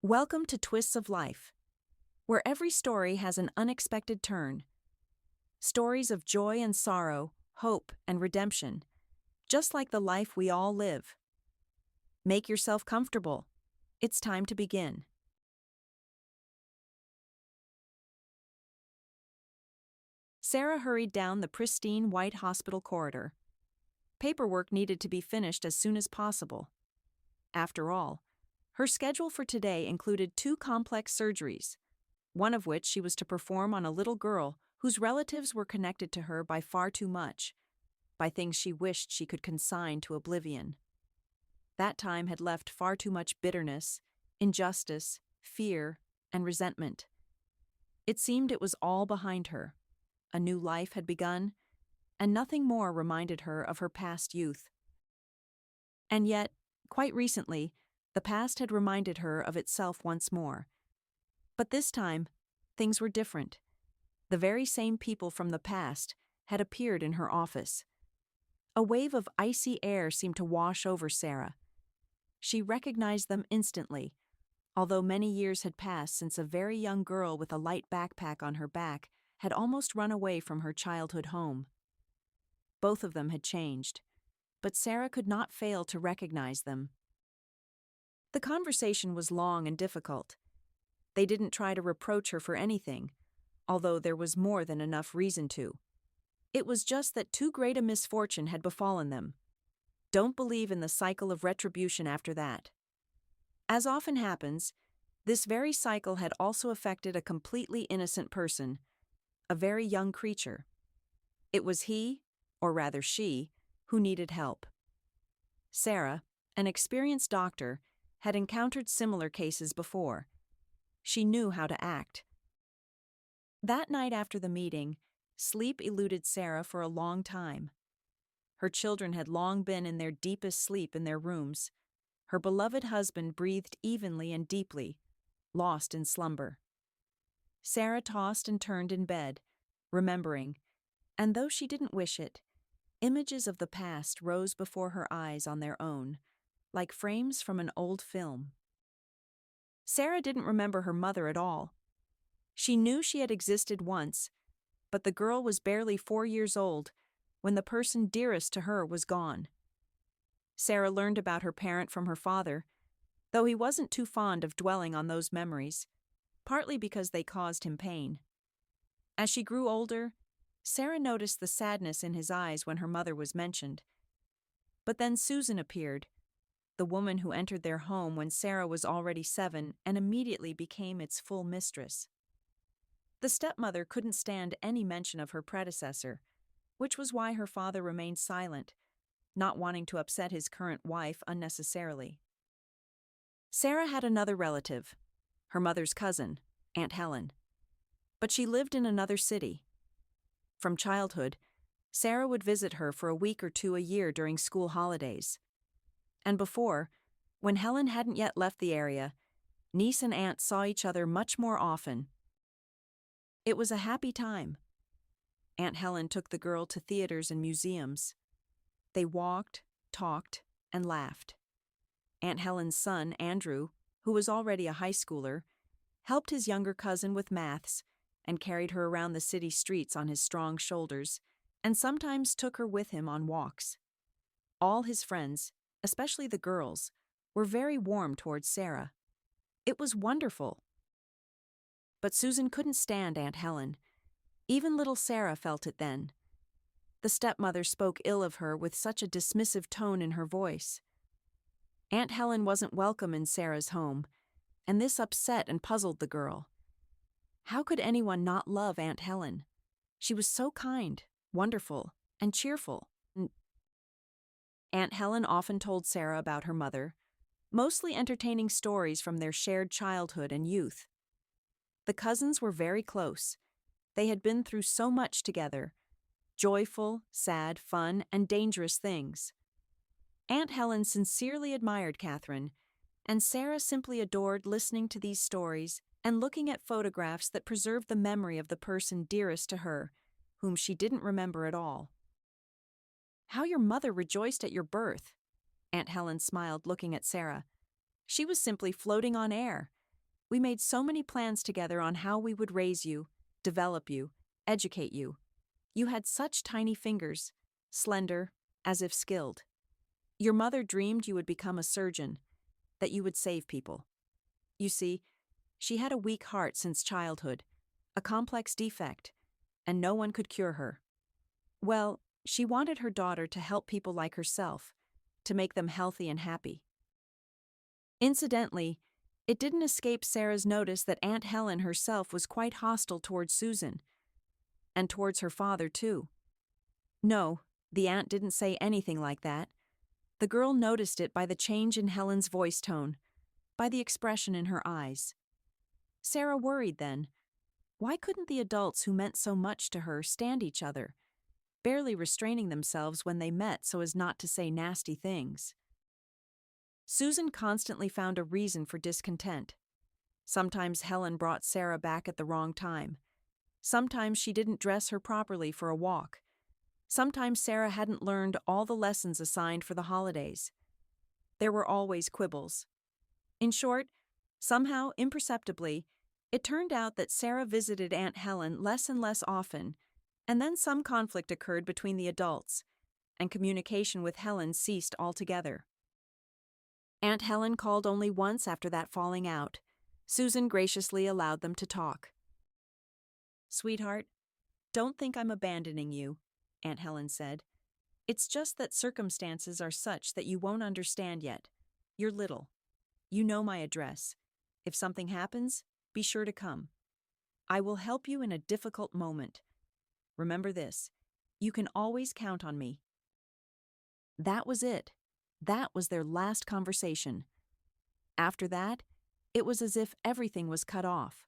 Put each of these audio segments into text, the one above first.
Welcome to Twists of Life, where every story has an unexpected turn. Stories of joy and sorrow, hope and redemption, just like the life we all live. Make yourself comfortable. It's time to begin. Sarah hurried down the pristine white hospital corridor. Paperwork needed to be finished as soon as possible. After all, her schedule for today included 2 complex surgeries, one of which she was to perform on a little girl whose relatives were connected to her by far too much, by things she wished she could consign to oblivion. That time had left far too much bitterness, injustice, fear, and resentment. It seemed it was all behind her. A new life had begun, and nothing more reminded her of her past youth. And yet, quite recently, the past had reminded her of itself once more. But this time, things were different. The very same people from the past had appeared in her office. A wave of icy air seemed to wash over Sarah. She recognized them instantly, although many years had passed since a very young girl with a light backpack on her back had almost run away from her childhood home. Both of them had changed, but Sarah could not fail to recognize them. The conversation was long and difficult. They didn't try to reproach her for anything, although there was more than enough reason to. It was just that too great a misfortune had befallen them. Don't believe in the cycle of retribution after that. As often happens, this very cycle had also affected a completely innocent person, a very young creature. It was he, or rather she, who needed help. Sarah, an experienced doctor, had encountered similar cases before. She knew how to act. That night after the meeting, sleep eluded Sarah for a long time. Her children had long been in their deepest sleep in their rooms. Her beloved husband breathed evenly and deeply, lost in slumber. Sarah tossed and turned in bed, remembering, and though she didn't wish it, images of the past rose before her eyes on their own, like frames from an old film. Sarah didn't remember her mother at all. She knew she had existed once, but the girl was barely 4 years old when the person dearest to her was gone. Sarah learned about her parent from her father, though he wasn't too fond of dwelling on those memories, partly because they caused him pain. As she grew older, Sarah noticed the sadness in his eyes when her mother was mentioned. But then Susan appeared, the woman who entered their home when Sarah was already 7 and immediately became its full mistress. The stepmother couldn't stand any mention of her predecessor, which was why her father remained silent, not wanting to upset his current wife unnecessarily. Sarah had another relative, her mother's cousin, Aunt Helen. But she lived in another city. From childhood, Sarah would visit her for a week or 2 a year during school holidays. And before, when Helen hadn't yet left the area, niece and aunt saw each other much more often. It was a happy time. Aunt Helen took the girl to theaters and museums. They walked, talked, and laughed. Aunt Helen's son, Andrew, who was already a high schooler, helped his younger cousin with maths and carried her around the city streets on his strong shoulders, and sometimes took her with him on walks. All his friends, especially the girls, were very warm towards Sarah. It was wonderful. But Susan couldn't stand Aunt Helen. Even little Sarah felt it then. The stepmother spoke ill of her with such a dismissive tone in her voice. Aunt Helen wasn't welcome in Sarah's home, and this upset and puzzled the girl. How could anyone not love Aunt Helen? She was so kind, wonderful, and cheerful. Aunt Helen often told Sarah about her mother, mostly entertaining stories from their shared childhood and youth. The cousins were very close. They had been through so much together, joyful, sad, fun, and dangerous things. Aunt Helen sincerely admired Catherine, and Sarah simply adored listening to these stories and looking at photographs that preserved the memory of the person dearest to her, whom she didn't remember at all. "How your mother rejoiced at your birth," Aunt Helen smiled, looking at Sarah. "She was simply floating on air, We made so many plans together on how we would raise you, develop you, educate you. You had such tiny fingers, slender, as if skilled. Your mother dreamed you would become a surgeon, that you would save people. You see, she had a weak heart since childhood, a complex defect, and no one could cure her. Well, she wanted her daughter to help people like herself, to make them healthy and happy. Incidentally, it didn't escape Sarah's notice that Aunt Helen herself was quite hostile towards Susan, and towards her father too. No, the aunt didn't say anything like that. The girl noticed it by the change in Helen's voice tone, by the expression in her eyes. Sarah worried then. Why couldn't the adults who meant so much to her stand each other, barely restraining themselves when they met so as not to say nasty things? Susan constantly found a reason for discontent. Sometimes Helen brought Sarah back at the wrong time. Sometimes she didn't dress her properly for a walk. Sometimes Sarah hadn't learned all the lessons assigned for the holidays. There were always quibbles. In short, somehow, imperceptibly, it turned out that Sarah visited Aunt Helen less and less often, and then some conflict occurred between the adults, and communication with Helen ceased altogether. Aunt Helen called only once after that falling out. Susan graciously allowed them to talk. "Sweetheart, don't think I'm abandoning you," Aunt Helen said. "It's just that circumstances are such that you won't understand yet. You're little. You know my address. If something happens, be sure to come. I will help you in a difficult moment. Remember this, you can always count on me." That was it. That was their last conversation. After that, it was as if everything was cut off.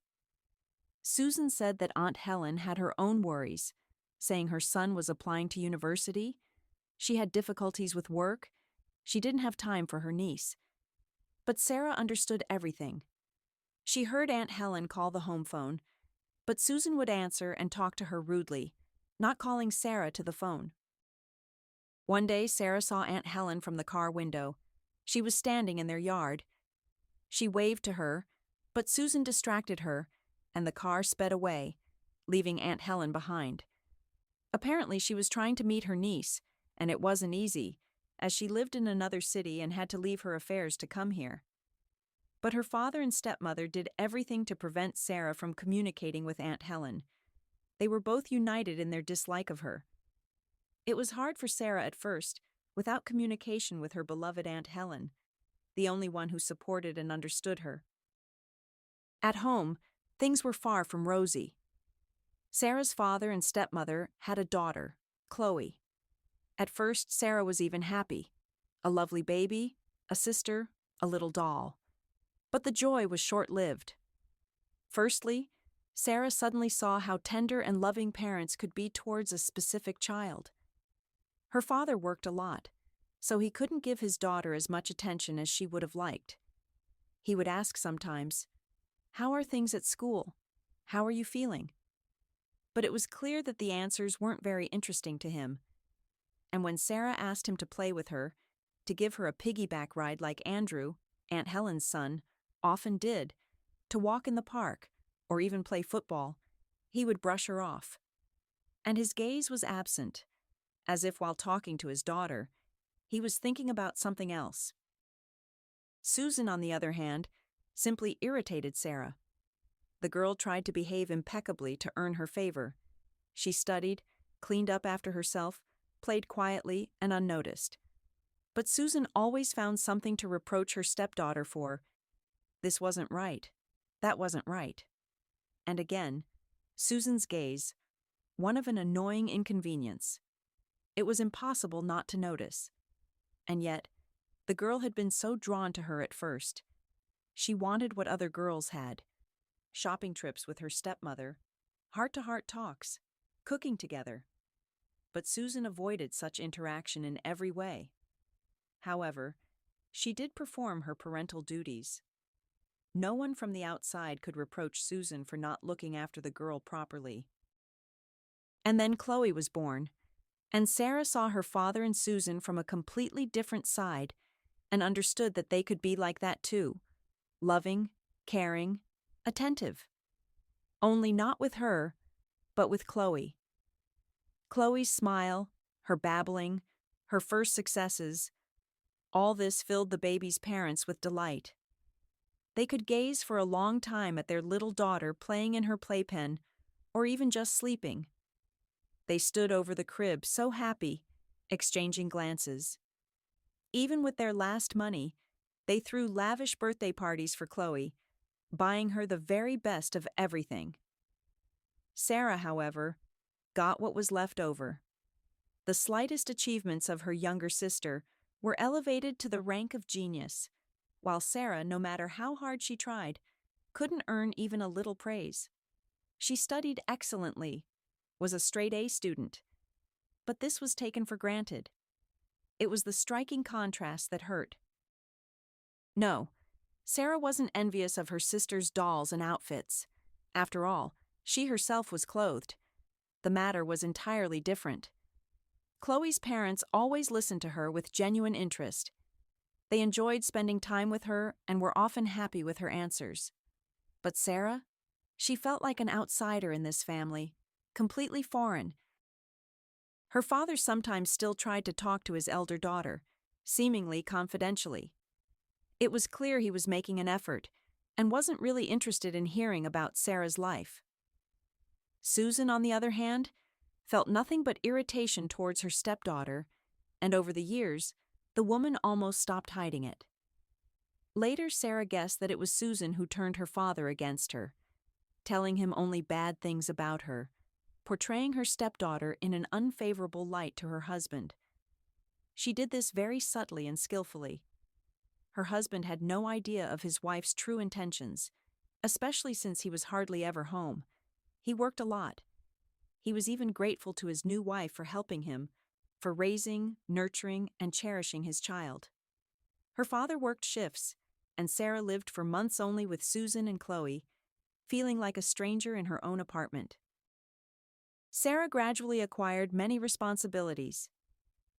Susan said that Aunt Helen had her own worries, saying her son was applying to university, she had difficulties with work, she didn't have time for her niece. But Sarah understood everything. She heard Aunt Helen call the home phone, but Susan would answer and talk to her rudely, not calling Sarah to the phone. One day Sarah saw Aunt Helen from the car window. She was standing in their yard. She waved to her, but Susan distracted her, and the car sped away, leaving Aunt Helen behind. Apparently she was trying to meet her niece, and it wasn't easy, as she lived in another city and had to leave her affairs to come here. But her father and stepmother did everything to prevent Sarah from communicating with Aunt Helen. They were both united in their dislike of her. It was hard for Sarah at first, without communication with her beloved Aunt Helen, the only one who supported and understood her. At home, things were far from rosy. Sarah's father and stepmother had a daughter, Chloe. At first, Sarah was even happy. A lovely baby, a sister, a little doll. But the joy was short-lived. Firstly, Sarah suddenly saw how tender and loving parents could be towards a specific child. Her father worked a lot, so he couldn't give his daughter as much attention as she would have liked. He would ask sometimes, "How are things at school? How are you feeling?" But it was clear that the answers weren't very interesting to him. And when Sarah asked him to play with her, to give her a piggyback ride like Andrew, Aunt Helen's son, often did, to walk in the park, or even play football, he would brush her off. And his gaze was absent, as if while talking to his daughter, he was thinking about something else. Susan, on the other hand, simply irritated Sarah. The girl tried to behave impeccably to earn her favor. She studied, cleaned up after herself, played quietly and unnoticed. But Susan always found something to reproach her stepdaughter for. This wasn't right. That wasn't right. And again, Susan's gaze, one of an annoying inconvenience. It was impossible not to notice. And yet, the girl had been so drawn to her at first. She wanted what other girls had. Shopping trips with her stepmother, heart-to-heart talks, cooking together. But Susan avoided such interaction in every way. However, she did perform her parental duties. No one from the outside could reproach Susan for not looking after the girl properly. And then Chloe was born, and Sarah saw her father and Susan from a completely different side and understood that they could be like that too, loving, caring, attentive. Only not with her, but with Chloe. Chloe's smile, her babbling, her first successes, all this filled the baby's parents with delight. They could gaze for a long time at their little daughter playing in her playpen, or even just sleeping. They stood over the crib so happy, exchanging glances. Even with their last money, they threw lavish birthday parties for Chloe, buying her the very best of everything. Sarah, however, got what was left over. The slightest achievements of her younger sister were elevated to the rank of genius, while Sarah, no matter how hard she tried, couldn't earn even a little praise. She studied excellently, was a straight A student, but this was taken for granted. It was the striking contrast that hurt. No, Sarah wasn't envious of her sister's dolls and outfits. After all, she herself was clothed. The matter was entirely different. Chloe's parents always listened to her with genuine interest. They enjoyed spending time with her and were often happy with her answers. But Sarah? She felt like an outsider in this family, completely foreign. Her father sometimes still tried to talk to his elder daughter, seemingly confidentially. It was clear he was making an effort and wasn't really interested in hearing about Sarah's life. Susan, on the other hand, felt nothing but irritation towards her stepdaughter, and over the years, the woman almost stopped hiding it. Later, Sarah guessed that it was Susan who turned her father against her, telling him only bad things about her, portraying her stepdaughter in an unfavorable light to her husband. She did this very subtly and skillfully. Her husband had no idea of his wife's true intentions, especially since he was hardly ever home. He worked a lot. He was even grateful to his new wife for helping him, for raising, nurturing, and cherishing his child. Her father worked shifts, and Sarah lived for months only with Susan and Chloe, feeling like a stranger in her own apartment. Sarah gradually acquired many responsibilities.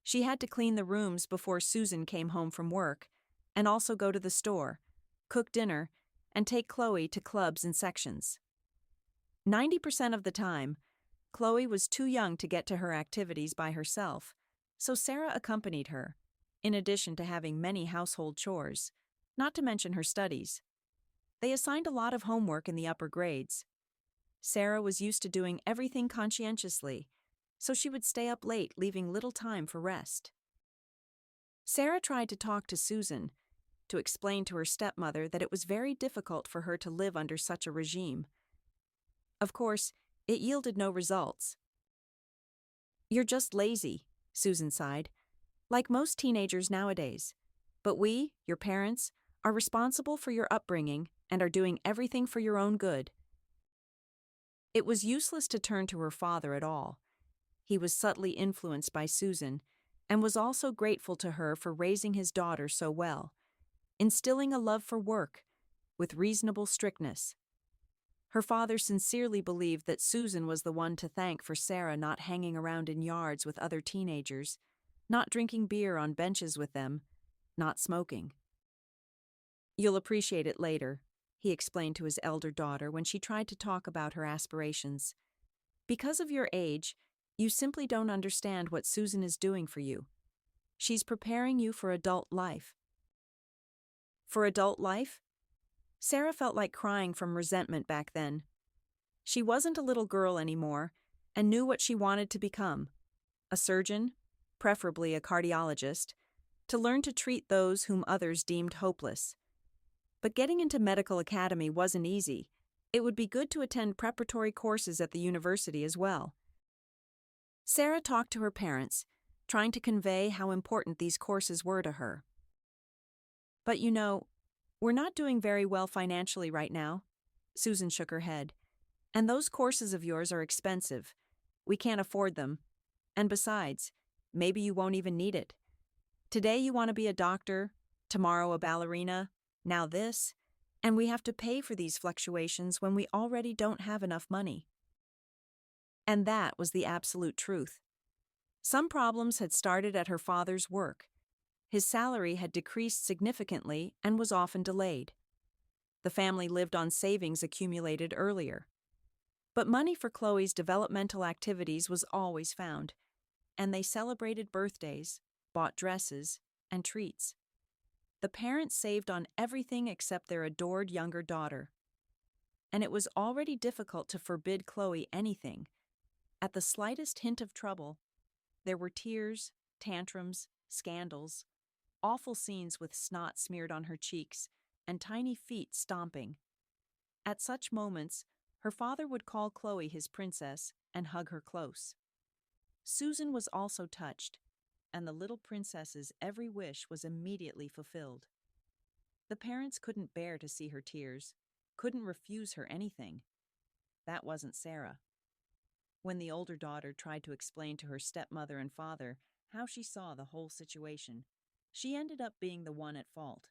She had to clean the rooms before Susan came home from work, and also go to the store, cook dinner, and take Chloe to clubs and sections. 90% of the time, Chloe was too young to get to her activities by herself, so Sarah accompanied her, in addition to having many household chores, not to mention her studies. They assigned a lot of homework in the upper grades. Sarah was used to doing everything conscientiously, so she would stay up late, leaving little time for rest. Sarah tried to talk to Susan, to explain to her stepmother that it was very difficult for her to live under such a regime. Of course, it yielded no results. "You're just lazy," Susan sighed, "like most teenagers nowadays. But we, your parents, are responsible for your upbringing and are doing everything for your own good." It was useless to turn to her father at all. He was subtly influenced by Susan and was also grateful to her for raising his daughter so well, instilling a love for work with reasonable strictness. Her father sincerely believed that Susan was the one to thank for Sarah not hanging around in yards with other teenagers, not drinking beer on benches with them, not smoking. "You'll appreciate it later," he explained to his elder daughter when she tried to talk about her aspirations. "Because of your age, you simply don't understand what Susan is doing for you. She's preparing you for adult life." For adult life? Sarah felt like crying from resentment back then. She wasn't a little girl anymore and knew what she wanted to become: a surgeon, preferably a cardiologist, to learn to treat those whom others deemed hopeless. But getting into medical academy wasn't easy. It would be good to attend preparatory courses at the university as well. Sarah talked to her parents, trying to convey how important these courses were to her. "But you know, we're not doing very well financially right now." Susan shook her head. "And those courses of yours are expensive. We can't afford them. And besides, maybe you won't even need it. Today you want to be a doctor, tomorrow a ballerina, now this, and we have to pay for these fluctuations when we already don't have enough money." And that was the absolute truth. Some problems had started at her father's work. His salary had decreased significantly and was often delayed. The family lived on savings accumulated earlier. But money for Chloe's developmental activities was always found, and they celebrated birthdays, bought dresses, and treats. The parents saved on everything except their adored younger daughter. And it was already difficult to forbid Chloe anything. At the slightest hint of trouble, there were tears, tantrums, scandals, awful scenes with snot smeared on her cheeks, and tiny feet stomping. At such moments, her father would call Chloe his princess and hug her close. Susan was also touched, and the little princess's every wish was immediately fulfilled. The parents couldn't bear to see her tears, couldn't refuse her anything. That wasn't Sarah. When the older daughter tried to explain to her stepmother and father how she saw the whole situation, she ended up being the one at fault.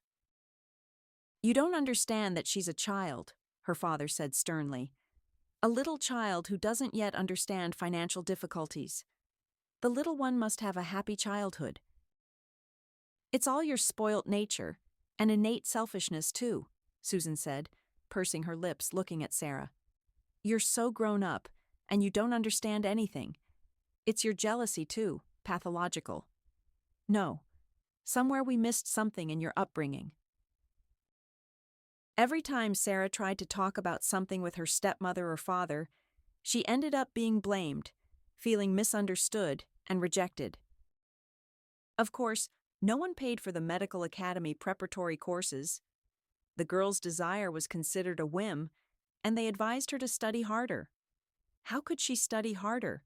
"You don't understand that she's a child," her father said sternly. "A little child who doesn't yet understand financial difficulties. The little one must have a happy childhood. It's all your spoilt nature, and innate selfishness too," Susan said, pursing her lips looking at Sarah. "You're so grown up, and you don't understand anything. It's your jealousy too, pathological. No, somewhere we missed something in your upbringing." Every time Sarah tried to talk about something with her stepmother or father, she ended up being blamed, feeling misunderstood and rejected. Of course, no one paid for the medical academy preparatory courses. The girl's desire was considered a whim, and they advised her to study harder. How could she study harder?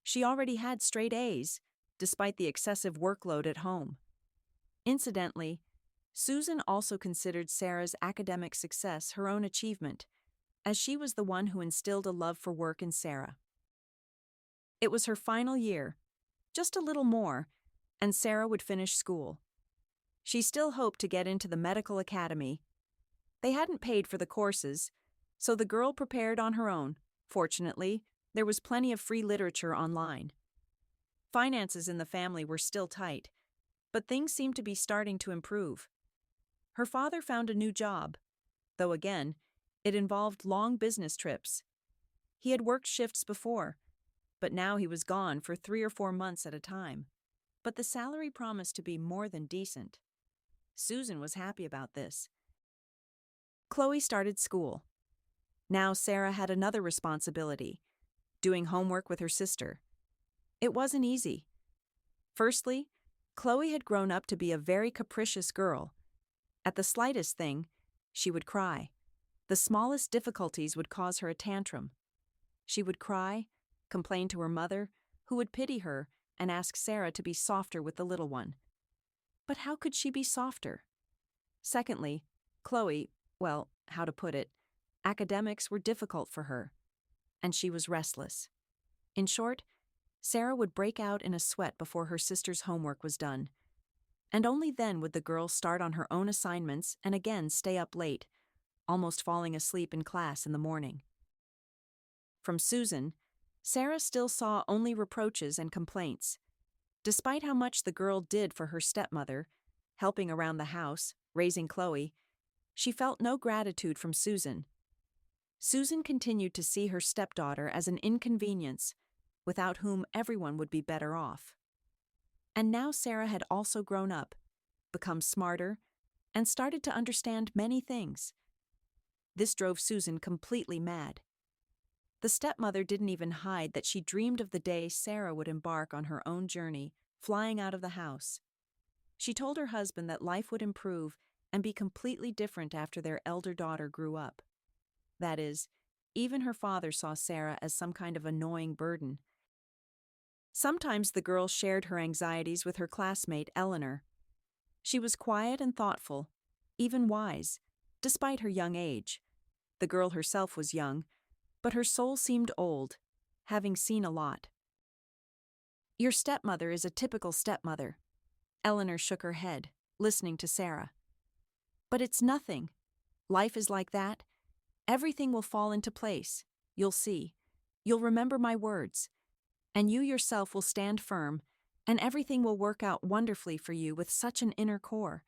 She already had straight A's, despite the excessive workload at home. Incidentally, Susan also considered Sarah's academic success her own achievement, as she was the one who instilled a love for work in Sarah. It was her final year, just a little more, and Sarah would finish school. She still hoped to get into the medical academy. They hadn't paid for the courses, so the girl prepared on her own. Fortunately, there was plenty of free literature online. Finances in the family were still tight, but things seemed to be starting to improve. Her father found a new job, though again, it involved long business trips. He had worked shifts before, but now he was gone for 3 or 4 months at a time. But the salary promised to be more than decent. Susan was happy about this. Chloe started school. Now Sarah had another responsibility, doing homework with her sister. It wasn't easy. Firstly, Chloe had grown up to be a very capricious girl. At the slightest thing, she would cry. The smallest difficulties would cause her a tantrum. She would cry, complain to her mother, who would pity her and ask Sarah to be softer with the little one. But how could she be softer? Secondly, Chloe, well, how to put it, academics were difficult for her, and she was restless. In short, Sarah would break out in a sweat before her sister's homework was done. And only then would the girl start on her own assignments and again stay up late, almost falling asleep in class in the morning. From Susan, Sarah still saw only reproaches and complaints. Despite how much the girl did for her stepmother, helping around the house, raising Chloe, she felt no gratitude from Susan. Susan continued to see her stepdaughter as an inconvenience, without whom everyone would be better off. And now Sarah had also grown up, become smarter, and started to understand many things. This drove Susan completely mad. The stepmother didn't even hide that she dreamed of the day Sarah would embark on her own journey, flying out of the house. She told her husband that life would improve and be completely different after their elder daughter grew up. That is, even her father saw Sarah as some kind of annoying burden. Sometimes the girl shared her anxieties with her classmate, Eleanor. She was quiet and thoughtful, even wise, despite her young age. The girl herself was young, but her soul seemed old, having seen a lot. "Your stepmother is a typical stepmother." Eleanor shook her head, listening to Sarah. "But it's nothing. Life is like that. Everything will fall into place. You'll see. You'll remember my words. And you yourself will stand firm, and everything will work out wonderfully for you with such an inner core."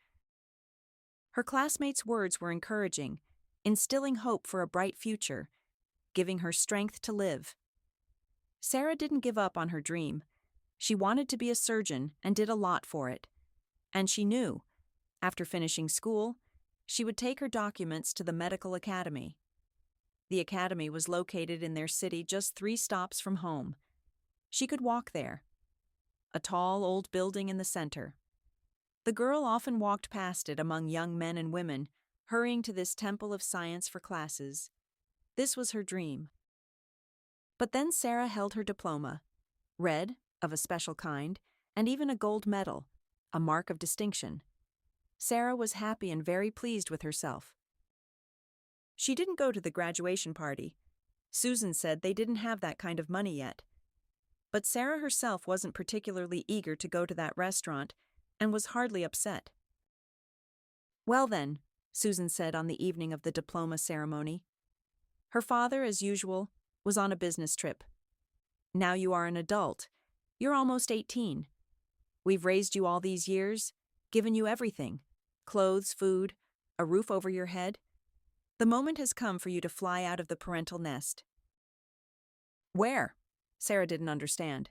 Her classmates' words were encouraging, instilling hope for a bright future, giving her strength to live. Sarah didn't give up on her dream. She wanted to be a surgeon and did a lot for it. And she knew, after finishing school, she would take her documents to the medical academy. The academy was located in their city just 3 stops from home. She could walk there. A tall, old building in the center. The girl often walked past it among young men and women, hurrying to this temple of science for classes. This was her dream. But then Sarah held her diploma, red, of a special kind, and even a gold medal, a mark of distinction. Sarah was happy and very pleased with herself. She didn't go to the graduation party. Susan said they didn't have that kind of money yet. But Sarah herself wasn't particularly eager to go to that restaurant and was hardly upset. "Well then," Susan said on the evening of the diploma ceremony. Her father, as usual, was on a business trip. "Now you are an adult. You're almost 18. We've raised you all these years, given you everything: clothes, food, a roof over your head. The moment has come for you to fly out of the parental nest." "Where?" Sarah didn't understand.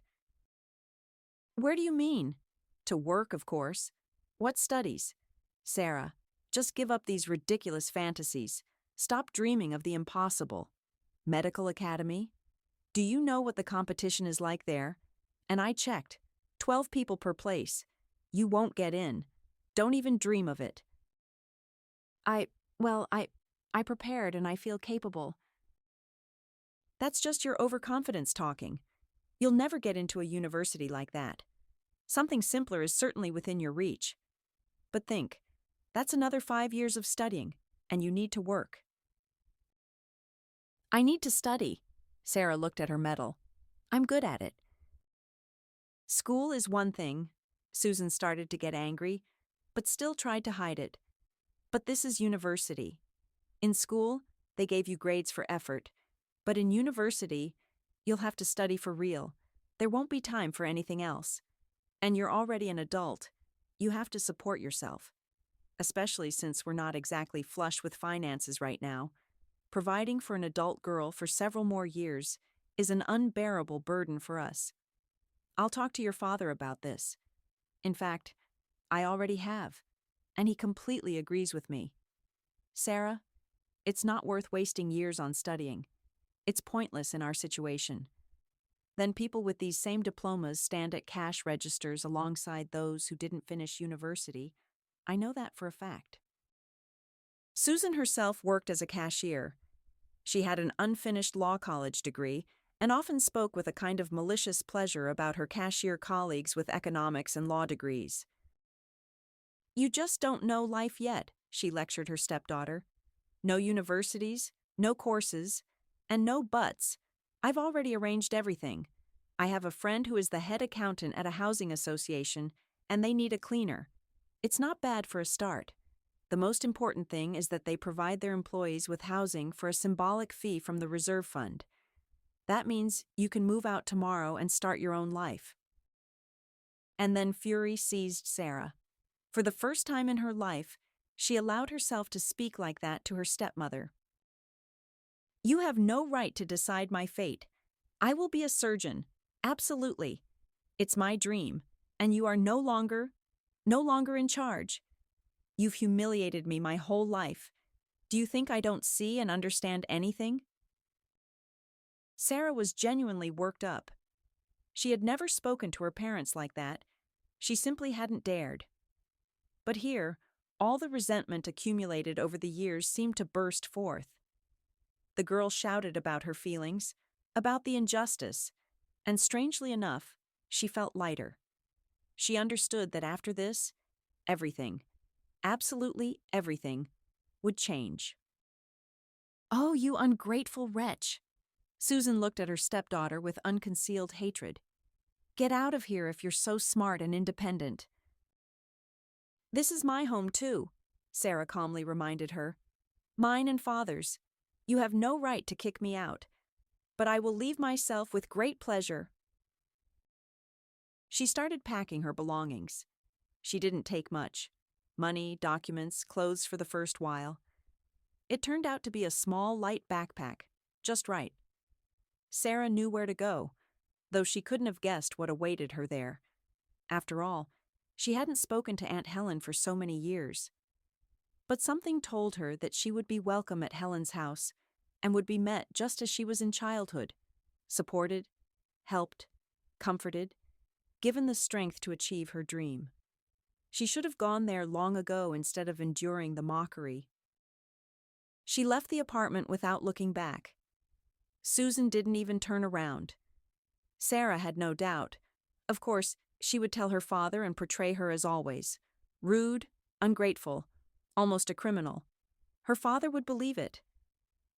"Where do you mean?" "To work, of course. What studies?" "Sarah, just give up these ridiculous fantasies. Stop dreaming of the impossible. Medical academy? Do you know what the competition is like there? And I checked. 12 people per place. You won't get in. Don't even dream of it." I prepared and I feel capable." "That's just your overconfidence talking. You'll never get into a university like that. Something simpler is certainly within your reach. But think, that's another 5 years of studying, and you need to work." "I need to study." Sarah looked at her medal. "I'm good at it." "School is one thing." Susan started to get angry, but still tried to hide it. "But this is university. In school, they gave you grades for effort. But in university, you'll have to study for real. There won't be time for anything else. And you're already an adult. You have to support yourself. Especially since we're not exactly flush with finances right now. Providing for an adult girl for several more years is an unbearable burden for us. I'll talk to your father about this. In fact, I already have, and he completely agrees with me. Sarah, it's not worth wasting years on studying. It's pointless in our situation. Then people with these same diplomas stand at cash registers alongside those who didn't finish university. I know that for a fact." Susan herself worked as a cashier. She had an unfinished law college degree and often spoke with a kind of malicious pleasure about her cashier colleagues with economics and law degrees. "You just don't know life yet," she lectured her stepdaughter. "No universities, no courses, and no buts. I've already arranged everything. I have a friend who is the head accountant at a housing association, and they need a cleaner. It's not bad for a start. The most important thing is that they provide their employees with housing for a symbolic fee from the reserve fund. That means you can move out tomorrow and start your own life." And then fury seized Sarah. For the first time in her life, she allowed herself to speak like that to her stepmother. "You have no right to decide my fate. I will be a surgeon. Absolutely. It's my dream, and you are no longer in charge. You've humiliated me my whole life. Do you think I don't see and understand anything?" Sarah was genuinely worked up. She had never spoken to her parents like that. She simply hadn't dared. But here, all the resentment accumulated over the years seemed to burst forth. The girl shouted about her feelings, about the injustice, and strangely enough, she felt lighter. She understood that after this, everything, absolutely everything, would change. "Oh, you ungrateful wretch!" Susan looked at her stepdaughter with unconcealed hatred. "Get out of here if you're so smart and independent." "This is my home too," Sarah calmly reminded her. "Mine and Father's. You have no right to kick me out. But I will leave myself with great pleasure." She started packing her belongings. She didn't take much: money, documents, clothes for the first while. It turned out to be a small, light backpack, just right. Sarah knew where to go, though she couldn't have guessed what awaited her there. After all, she hadn't spoken to Aunt Helen for so many years. But something told her that she would be welcome at Helen's house and would be met just as she was in childhood, supported, helped, comforted, given the strength to achieve her dream. She should have gone there long ago instead of enduring the mockery. She left the apartment without looking back. Susan didn't even turn around. Sarah had no doubt. Of course, she would tell her father and portray her as always. Rude, ungrateful, almost a criminal. Her father would believe it.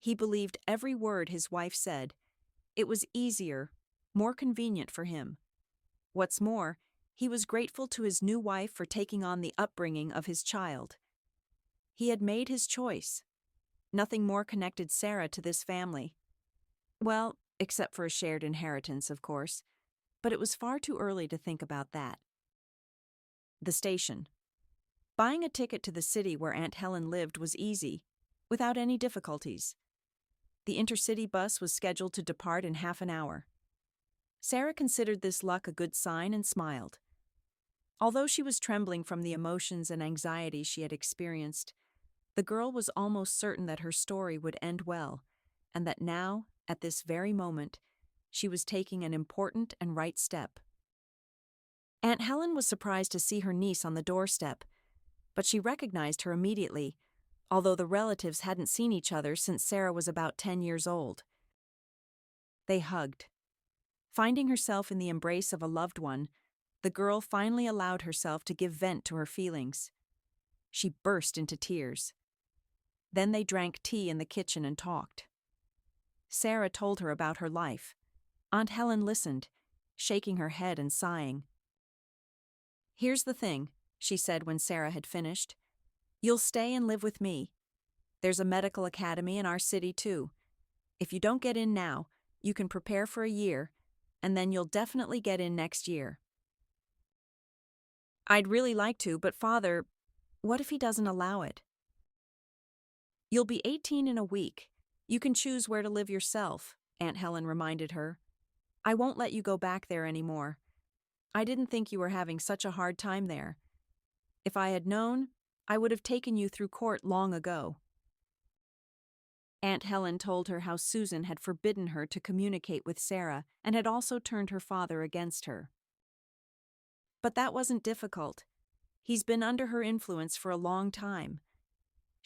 He believed every word his wife said. It was easier, more convenient for him. What's more, he was grateful to his new wife for taking on the upbringing of his child. He had made his choice. Nothing more connected Sarah to this family. Well, except for a shared inheritance, of course, but it was far too early to think about that. The station. Buying a ticket to the city where Aunt Helen lived was easy, without any difficulties. The intercity bus was scheduled to depart in half an hour. Sarah considered this luck a good sign and smiled. Although she was trembling from the emotions and anxiety she had experienced, the girl was almost certain that her story would end well, and that now, at this very moment, she was taking an important and right step. Aunt Helen was surprised to see her niece on the doorstep, but she recognized her immediately, although the relatives hadn't seen each other since Sarah was about 10 years old. They hugged. Finding herself in the embrace of a loved one, the girl finally allowed herself to give vent to her feelings. She burst into tears. Then they drank tea in the kitchen and talked. Sarah told her about her life. Aunt Helen listened, shaking her head and sighing. "Here's the thing," she said when Sarah had finished. "You'll stay and live with me. There's a medical academy in our city, too. If you don't get in now, you can prepare for a year, and then you'll definitely get in next year." "I'd really like to, but Father, what if he doesn't allow it?" "You'll be 18 in a week. You can choose where to live yourself," Aunt Helen reminded her. "I won't let you go back there anymore. I didn't think you were having such a hard time there. If I had known, I would have taken you through court long ago." Aunt Helen told her how Susan had forbidden her to communicate with Sarah and had also turned her father against her. But that wasn't difficult. He's been under her influence for a long time.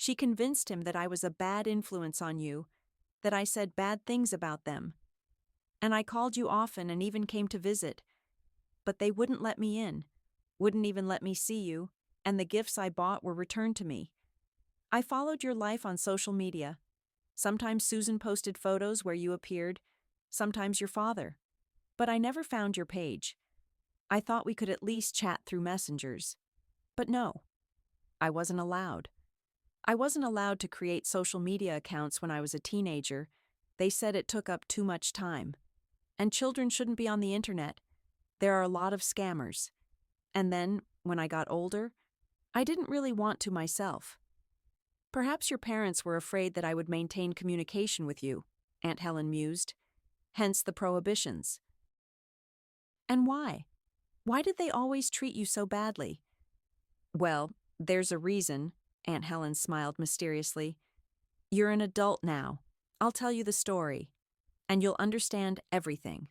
She convinced him that I was a bad influence on you, that I said bad things about them. And I called you often and even came to visit. But they wouldn't let me in, wouldn't even let me see you, and the gifts I bought were returned to me. I followed your life on social media. Sometimes Susan posted photos where you appeared, sometimes your father. But I never found your page. I thought we could at least chat through messengers. But no, I wasn't allowed. I wasn't allowed to create social media accounts when I was a teenager. They said it took up too much time. And children shouldn't be on the internet. There are a lot of scammers. And then, when I got older, I didn't really want to myself. Perhaps your parents were afraid that I would maintain communication with you, Aunt Helen mused. Hence the prohibitions. And why? Why did they always treat you so badly? Well, there's a reason, Aunt Helen smiled mysteriously. You're an adult now. I'll tell you the story, and you'll understand everything.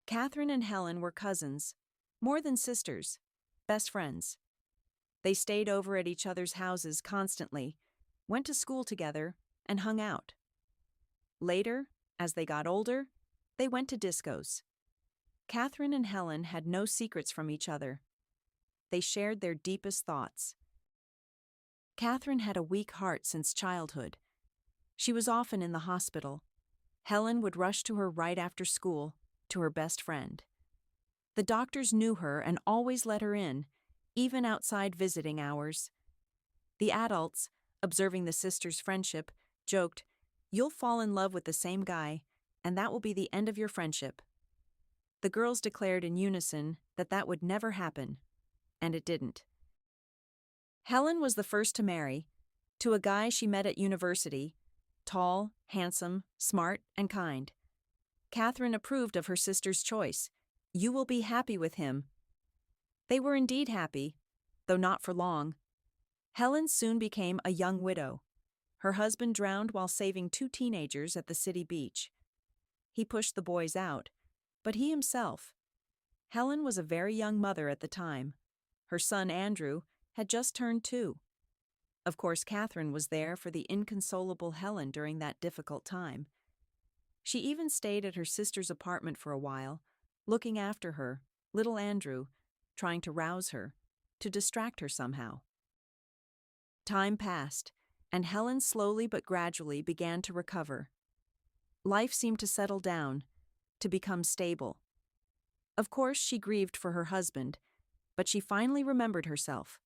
Catherine and Helen were cousins, more than sisters, best friends. They stayed over at each other's houses constantly, went to school together, and hung out. Later, as they got older, they went to discos. Catherine and Helen had no secrets from each other. They shared their deepest thoughts. Catherine had a weak heart since childhood. She was often in the hospital. Helen would rush to her right after school, to her best friend. The doctors knew her and always let her in, even outside visiting hours. The adults, observing the sisters' friendship, joked, "You'll fall in love with the same guy, and that will be the end of your friendship." The girls declared in unison that that would never happen, and it didn't. Helen was the first to marry. to a guy she met at university, tall, handsome, smart, and kind. Catherine approved of her sister's choice. "You will be happy with him." They were indeed happy, though not for long. Helen soon became a young widow. Her husband drowned while saving two teenagers at the city beach. He pushed the boys out, but he himself. Helen was a very young mother at the time. Her son Andrew had just turned 2. Of course, Catherine was there for the inconsolable Helen during that difficult time. She even stayed at her sister's apartment for a while, looking after her, little Andrew, trying to rouse her, to distract her somehow. Time passed, and Helen slowly but gradually began to recover. Life seemed to settle down, to become stable. Of course, she grieved for her husband, but she finally remembered herself.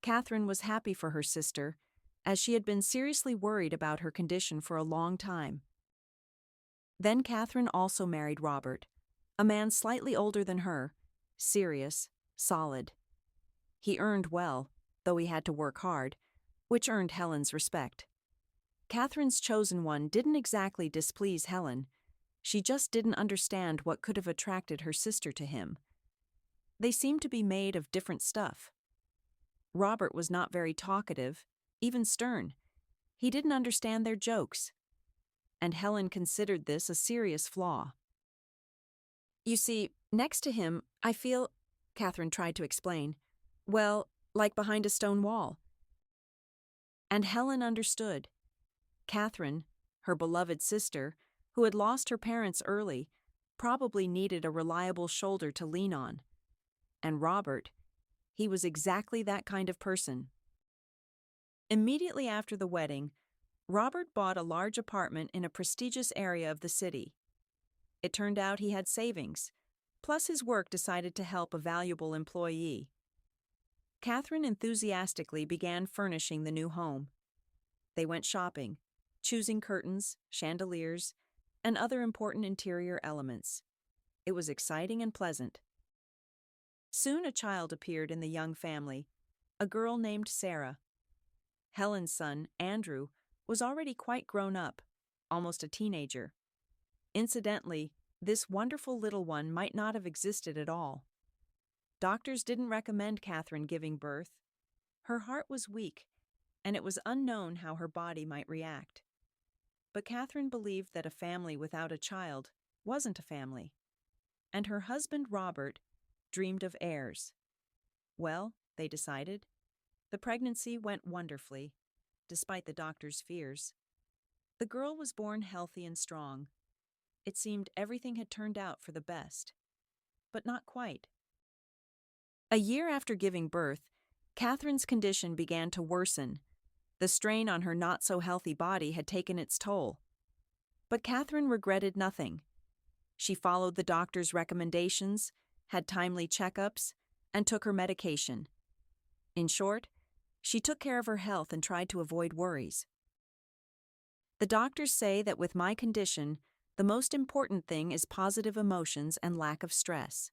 Catherine was happy for her sister, as she had been seriously worried about her condition for a long time. Then Catherine also married Robert, a man slightly older than her, serious, solid. He earned well, though he had to work hard, which earned Helen's respect. Catherine's chosen one didn't exactly displease Helen. She just didn't understand what could have attracted her sister to him. They seemed to be made of different stuff. Robert was not very talkative, even stern. He didn't understand their jokes. And Helen considered this a serious flaw. "You see, next to him, I feel," Catherine tried to explain, "well, like behind a stone wall." And Helen understood. Catherine, her beloved sister, who had lost her parents early, probably needed a reliable shoulder to lean on. And Robert, he was exactly that kind of person. Immediately after the wedding, Robert bought a large apartment in a prestigious area of the city. It turned out he had savings, plus his work decided to help a valuable employee. Catherine enthusiastically began furnishing the new home. They went shopping, choosing curtains, chandeliers, and other important interior elements. It was exciting and pleasant. Soon a child appeared in the young family, a girl named Sarah. Helen's son, Andrew, was already quite grown up, almost a teenager. Incidentally, this wonderful little one might not have existed at all. Doctors didn't recommend Catherine giving birth. Her heart was weak, and it was unknown how her body might react. But Catherine believed that a family without a child wasn't a family, and her husband Robert dreamed of heirs. Well, they decided, the pregnancy went wonderfully, despite the doctor's fears. The girl was born healthy and strong. It seemed everything had turned out for the best. But not quite. A year after giving birth, Catherine's condition began to worsen. The strain on her not-so-healthy body had taken its toll. But Catherine regretted nothing. She followed the doctor's recommendations, had timely checkups, and took her medication. In short, she took care of her health and tried to avoid worries. The doctors say that with my condition, the most important thing is positive emotions and lack of stress.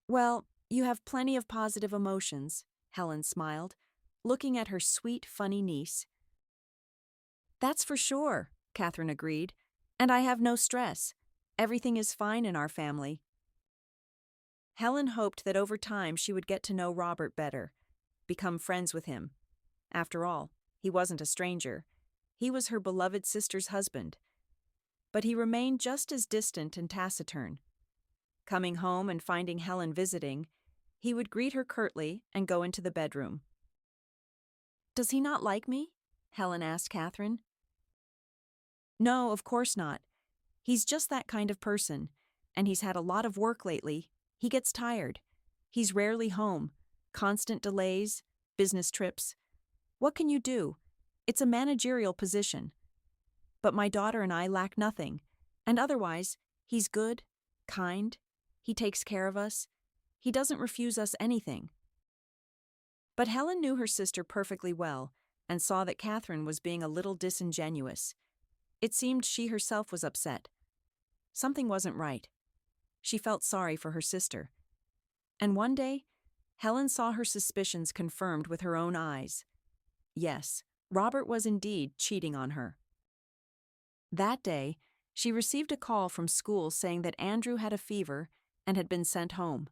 "Well, you have plenty of positive emotions," Helen smiled, looking at her sweet, funny niece. "That's for sure," Catherine agreed, "and I have no stress. Everything is fine in our family." Helen hoped that over time she would get to know Robert better, become friends with him. After all, he wasn't a stranger. He was her beloved sister's husband. But he remained just as distant and taciturn. Coming home and finding Helen visiting, he would greet her curtly and go into the bedroom. "Does he not like me?" Helen asked Catherine. "No, of course not. He's just that kind of person, and he's had a lot of work lately. He gets tired. He's rarely home. Constant delays, business trips. What can you do? It's a managerial position. But my daughter and I lack nothing, and otherwise, he's good, kind, he takes care of us. He doesn't refuse us anything." But Helen knew her sister perfectly well and saw that Catherine was being a little disingenuous. It seemed she herself was upset. Something wasn't right. She felt sorry for her sister. And one day, Helen saw her suspicions confirmed with her own eyes. Yes, Robert was indeed cheating on her. That day, she received a call from school saying that Andrew had a fever and had been sent home.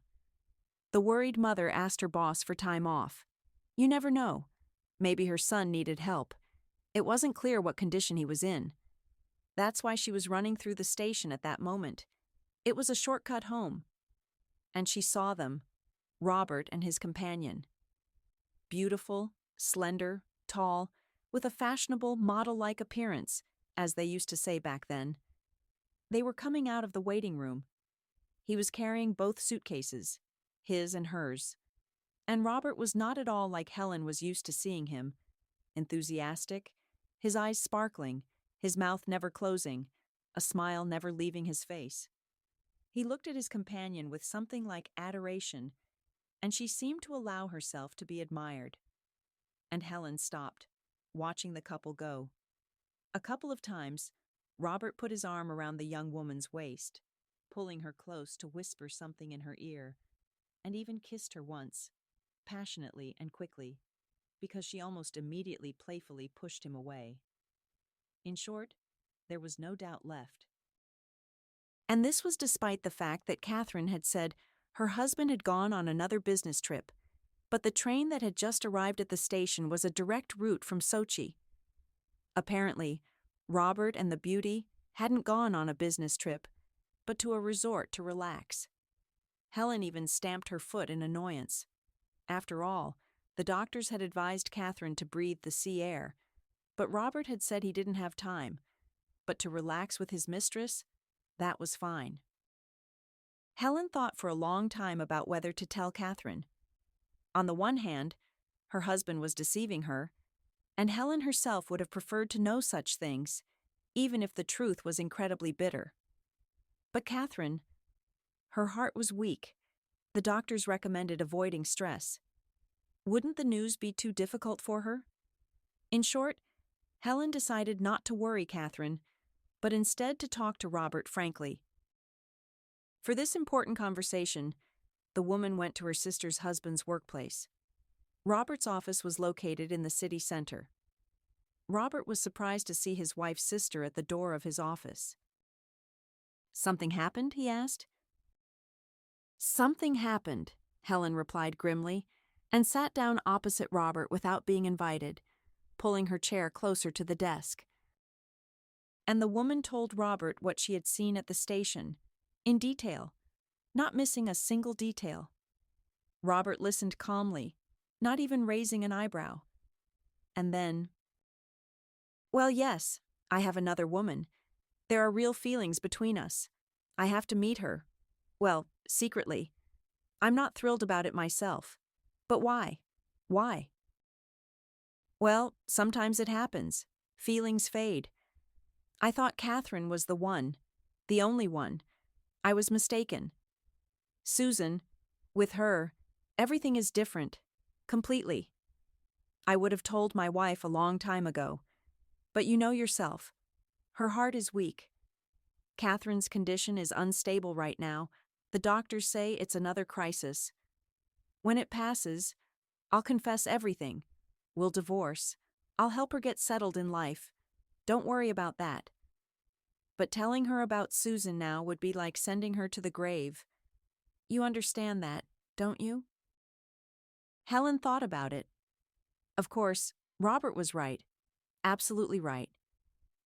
The worried mother asked her boss for time off. You never know. Maybe her son needed help. It wasn't clear what condition he was in. That's why she was running through the station at that moment. It was a shortcut home. And she saw them, Robert and his companion. Beautiful, slender, tall, with a fashionable, model-like appearance, as they used to say back then. They were coming out of the waiting room. He was carrying both suitcases, his and hers. And Robert was not at all like Helen was used to seeing him. Enthusiastic, his eyes sparkling, his mouth never closing, a smile never leaving his face. He looked at his companion with something like adoration, and she seemed to allow herself to be admired. And Helen stopped, watching the couple go. A couple of times, Robert put his arm around the young woman's waist, pulling her close to whisper something in her ear, and even kissed her once, passionately and quickly, because she almost immediately playfully pushed him away. In short, there was no doubt left. And this was despite the fact that Catherine had said her husband had gone on another business trip, but the train that had just arrived at the station was a direct route from Sochi. Apparently, Robert and the beauty hadn't gone on a business trip, but to a resort to relax. Helen even stamped her foot in annoyance. After all, the doctors had advised Catherine to breathe the sea air, but Robert had said he didn't have time. But to relax with his mistress, that was fine. Helen thought for a long time about whether to tell Catherine. On the one hand, her husband was deceiving her, and Helen herself would have preferred to know such things, even if the truth was incredibly bitter. But Catherine, her heart was weak. The doctors recommended avoiding stress. Wouldn't the news be too difficult for her? In short, Helen decided not to worry Catherine, but instead to talk to Robert frankly. For this important conversation, the woman went to her sister's husband's workplace. Robert's office was located in the city center. Robert was surprised to see his wife's sister at the door of his office. Something happened? He asked. Something happened, Helen replied grimly, and sat down opposite Robert without being invited, pulling her chair closer to the desk. And the woman told Robert what she had seen at the station, in detail, not missing a single detail. Robert listened calmly, not even raising an eyebrow. And then, well, yes, I have another woman. There are real feelings between us. I have to meet her. Well, secretly. I'm not thrilled about it myself. But why? Why? Well, sometimes it happens. Feelings fade. I thought Catherine was the one, the only one. I was mistaken. Susan, with her, everything is different. Completely. I would have told my wife a long time ago. But you know yourself. Her heart is weak. Catherine's condition is unstable right now. The doctors say it's another crisis. When it passes, I'll confess everything. We'll divorce. I'll help her get settled in life. Don't worry about that. But telling her about Susan now would be like sending her to the grave. You understand that, don't you? Helen thought about it. Of course, Robert was right. Absolutely right.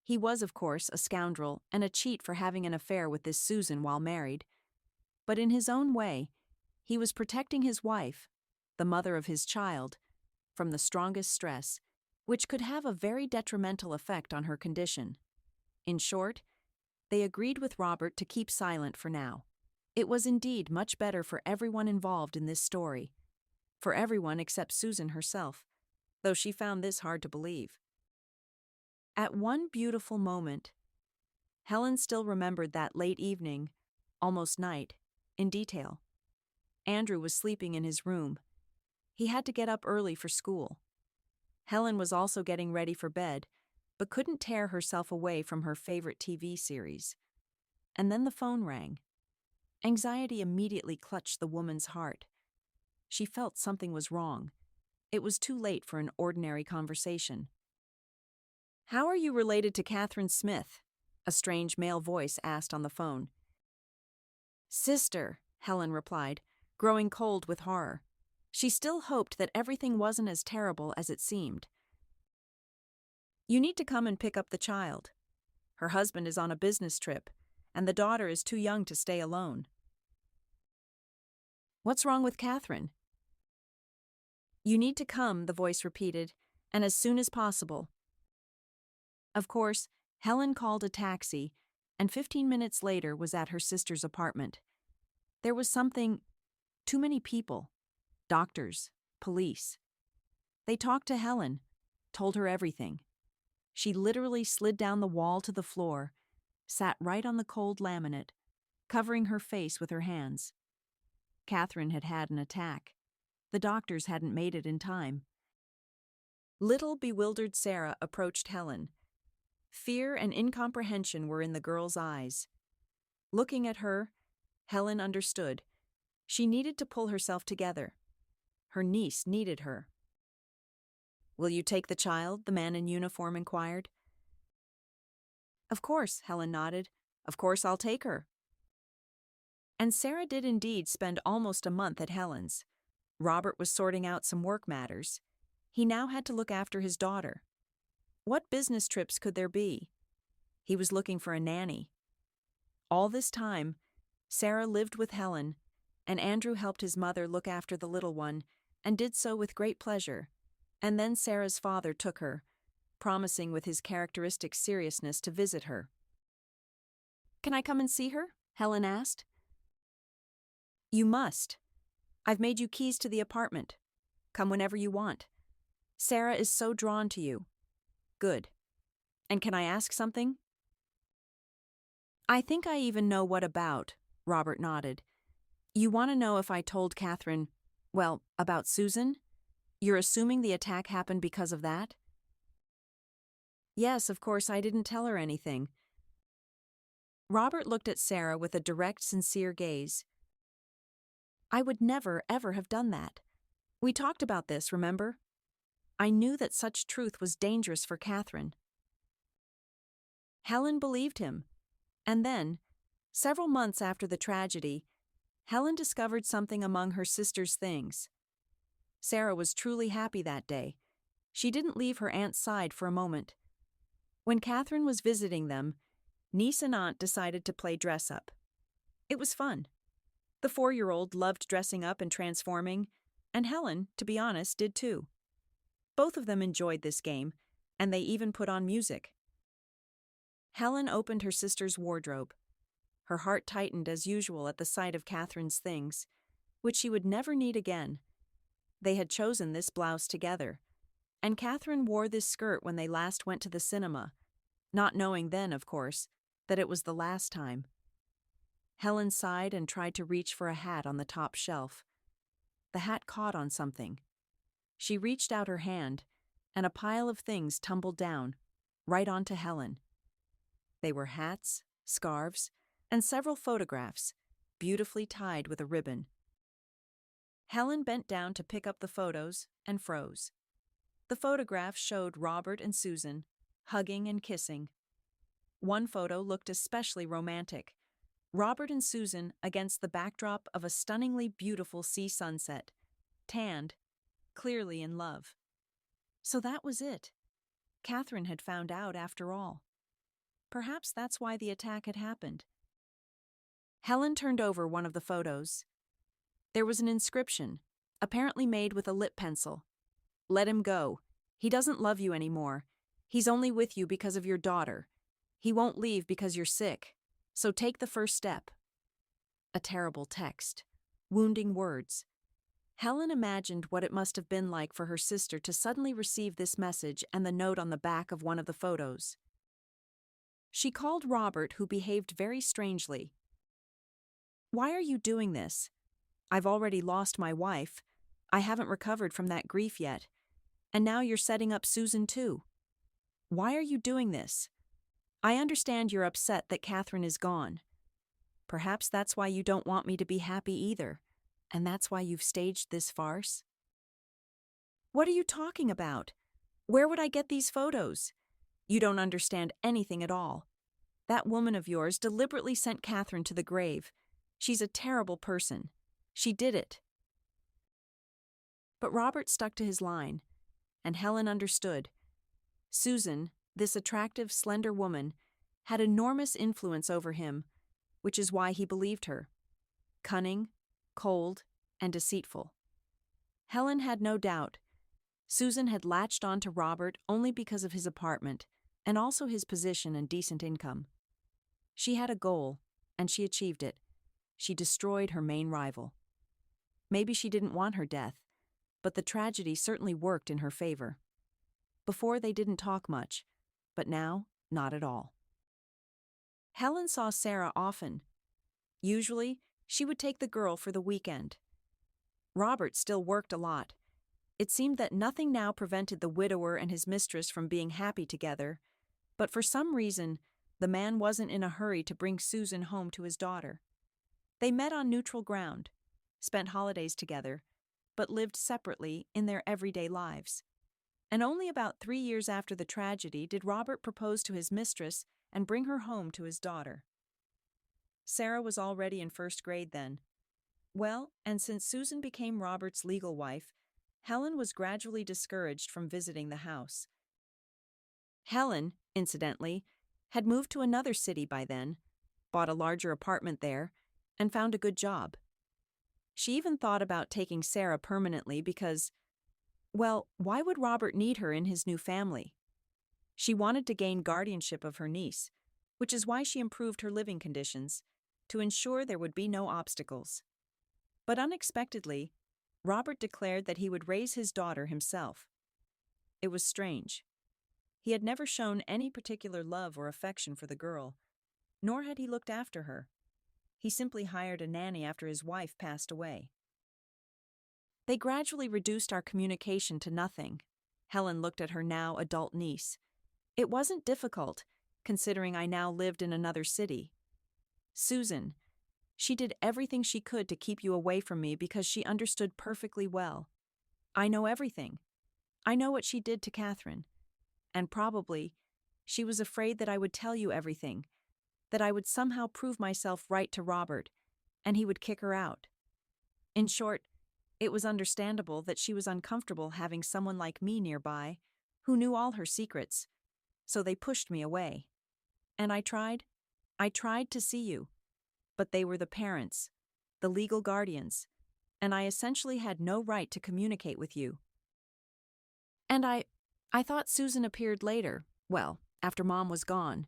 He was, of course, a scoundrel and a cheat for having an affair with this Susan while married. But in his own way, he was protecting his wife, the mother of his child, from the strongest stress, which could have a very detrimental effect on her condition. In short, they agreed with Robert to keep silent for now. It was indeed much better for everyone involved in this story. For everyone except Susan herself, though she found this hard to believe. At one beautiful moment, Helen still remembered that late evening, almost night, in detail. Andrew was sleeping in his room. He had to get up early for school. Helen was also getting ready for bed, but couldn't tear herself away from her favorite TV series. And then the phone rang. Anxiety immediately clutched the woman's heart. She felt something was wrong. it was too late for an ordinary conversation. "How are you related to Catherine Smith?" a strange male voice asked on the phone. "Sister," Helen replied, growing cold with horror. She still hoped that everything wasn't as terrible as it seemed. "You need to come and pick up the child. Her husband is on a business trip, and the daughter is too young to stay alone." "What's wrong with Catherine?" "You need to come," the voice repeated, "and as soon as possible." Of course, Helen called a taxi, and 15 minutes later was at her sister's apartment. There was too many people. Doctors, police. They talked to Helen, told her everything. She literally slid down the wall to the floor, sat right on the cold laminate, covering her face with her hands. Catherine had had an attack. The doctors hadn't made it in time. Little bewildered Sarah approached Helen. Fear and incomprehension were in the girl's eyes. Looking at her, Helen understood. She needed to pull herself together. Her niece needed her. "Will you take the child?" the man in uniform inquired. "Of course," Helen nodded. "Of course I'll take her." And Sarah did indeed spend almost a month at Helen's. Robert was sorting out some work matters. He now had to look after his daughter. What business trips could there be? He was looking for a nanny. All this time, Sarah lived with Helen, and Andrew helped his mother look after the little one, and did so with great pleasure. And then Sarah's father took her, promising with his characteristic seriousness to visit her. "Can I come and see her?" Helen asked. "You must. I've made you keys to the apartment. Come whenever you want. Sarah is so drawn to you." "Good. And can I ask something?" "I think I even know what about," Robert nodded. "You want to know if I told Catherine, about Susan? You're assuming the attack happened because of that?" "Yes, of course I didn't tell her anything." Robert looked at Sarah with a direct, sincere gaze. "I would never, ever have done that. We talked about this, remember? I knew that such truth was dangerous for Catherine." Helen believed him. And then, several months after the tragedy, Helen discovered something among her sister's things. Sarah was truly happy that day. She didn't leave her aunt's side for a moment. When Catherine was visiting them, niece and aunt decided to play dress-up. It was fun. The 4-year-old loved dressing up and transforming, and Helen, to be honest, did too. Both of them enjoyed this game, and they even put on music. Helen opened her sister's wardrobe. Her heart tightened as usual at the sight of Catherine's things, which she would never need again. They had chosen this blouse together, and Catherine wore this skirt when they last went to the cinema, not knowing then, of course, that it was the last time. Helen sighed and tried to reach for a hat on the top shelf. The hat caught on something. She reached out her hand, and a pile of things tumbled down, right onto Helen. They were hats, scarves, and several photographs, beautifully tied with a ribbon. Helen bent down to pick up the photos and froze. The photographs showed Robert and Susan, hugging and kissing. One photo looked especially romantic. Robert and Susan against the backdrop of a stunningly beautiful sea sunset, tanned, clearly in love. So that was it. Catherine had found out after all. Perhaps that's why the attack had happened. Helen turned over one of the photos. There was an inscription, apparently made with a lip pencil. "Let him go. He doesn't love you anymore. He's only with you because of your daughter. He won't leave because you're sick. So take the first step." A terrible text. Wounding words. Helen imagined what it must have been like for her sister to suddenly receive this message and the note on the back of one of the photos. She called Robert, who behaved very strangely. "Why are you doing this? I've already lost my wife. I haven't recovered from that grief yet. And now you're setting up Susan too. Why are you doing this? I understand you're upset that Catherine is gone. Perhaps that's why you don't want me to be happy either, and that's why you've staged this farce?" What are you talking about? Where would I get these photos? You don't understand anything at all. That woman of yours deliberately sent Catherine to the grave. She's a terrible person. She did it. But Robert stuck to his line, and Helen understood. Susan, this attractive, slender woman, had enormous influence over him, which is why he believed her. Cunning, cold, and deceitful. Helen had no doubt. Susan had latched on to Robert only because of his apartment, and also his position and decent income. She had a goal, and she achieved it. She destroyed her main rival. Maybe she didn't want her death, but the tragedy certainly worked in her favor. Before they didn't talk much, but now, not at all. Helen saw Sarah often. Usually, she would take the girl for the weekend. Robert still worked a lot. It seemed that nothing now prevented the widower and his mistress from being happy together, but for some reason, the man wasn't in a hurry to bring Susan home to his daughter. They met on neutral ground, spent holidays together, but lived separately in their everyday lives. And only about 3 years after the tragedy did Robert propose to his mistress and bring her home to his daughter. Sarah was already in first grade then. Well, and since Susan became Robert's legal wife, Helen was gradually discouraged from visiting the house. Helen, incidentally, had moved to another city by then, bought a larger apartment there, and found a good job. She even thought about taking Sarah permanently because, well, why would Robert need her in his new family? She wanted to gain guardianship of her niece, which is why she improved her living conditions, to ensure there would be no obstacles. But unexpectedly, Robert declared that he would raise his daughter himself. It was strange. He had never shown any particular love or affection for the girl, nor had he looked after her. He simply hired a nanny after his wife passed away. They gradually reduced our communication to nothing. Helen looked at her now adult niece. It wasn't difficult, considering I now lived in another city. Susan, she did everything she could to keep you away from me because she understood perfectly well. I know everything. I know what she did to Catherine. And probably, she was afraid that I would tell you everything, that I would somehow prove myself right to Robert, and he would kick her out. In short, it was understandable that she was uncomfortable having someone like me nearby, who knew all her secrets, so they pushed me away. And I tried to see you, but they were the parents, the legal guardians, and I essentially had no right to communicate with you. And I thought Susan appeared later, well, after Mom was gone.